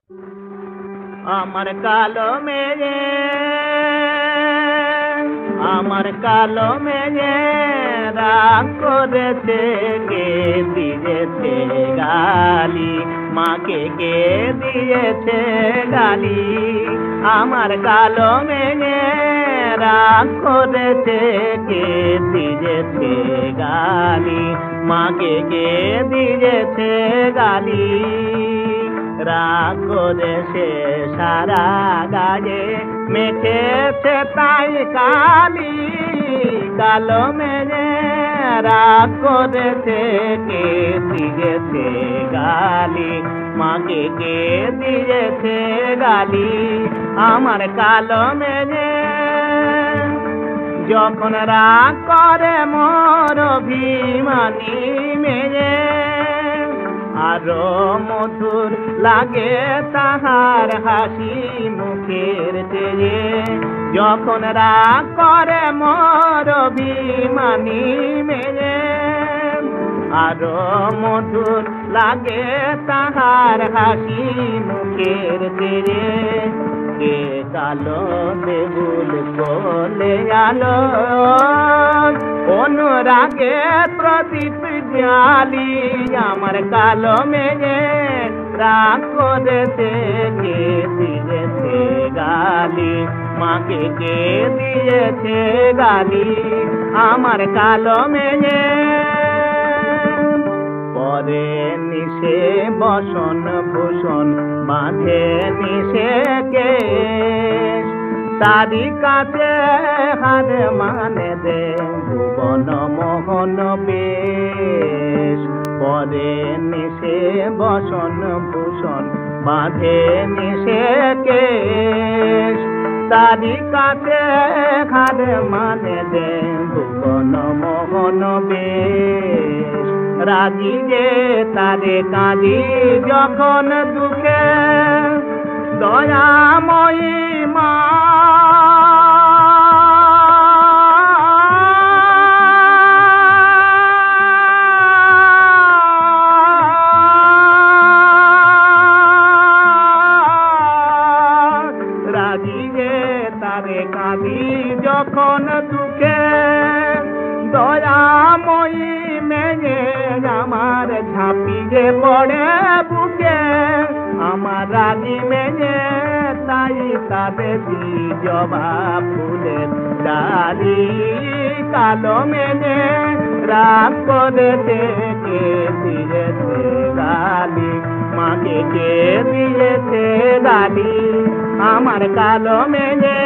আমার কালো মেয়ে, আমার কালো মেয়ে রাগ করেছে, কে দিয়েছে গালি, মাকে কে দিয়েছে গালি। আমার কালো মেয়ে রাগ করেছে, কে দিয়েছে গালি, মাকে কে দিয়েছে গালি। রাগ করেছে সারা গায়ে মেখেছে তাই কালি, কালো মেয়ে রাগ করেছে, কে দিয়েছে গালি, মাকে কে দিয়েছে গালি। আমার কালো মেয়ে যখন রাগ করে মোর অভিমানী মেয়ে, আরো মধুর লাগে তাহার হাসি মুখের চেয়ে। যখন রাগ করে মোর অভিমানী মেয়ে, আরো মধুর লাগে তাহার হাসি মুখের চেয়ে। কে কালো দেবুল কোলে আলো, অনুরাগে প্রদীপ জ্বালি। আমার কালো মেয়ে রাগ করেছে, কে দিয়েছে গালি, মাকে কে দিয়েছে গালি। আমার কালো মেয়ে পরে নিশে বসন ভূষণ, বাঁধে নিশে কেশ, তারি কাছে হার মানে দে ভুবন মোহন বেশ। পরে নিশে বসন ভূষণ, বাঁধে নিশে কেশ, তারি কাছে হার মানে দে ভুবন মোহন বেশ। রাজি যে তারে কাঁদি যখন দুঃখে, দয়াময়ী মা রাজি যে তারে কাঁদি যখন দুঃখে, দয়াময়ী মেয়ে আমার ঝাঁপিয়ে পড়ে বুকে। আমার রাজি মেয়ে তাই তাদের জবা ফুলের ডালি, কালো মেয়ে রাগ করেছে, কে দিয়েছে গালি, মাকে কে দিয়েছে গালি। আমার কালো মেয়ে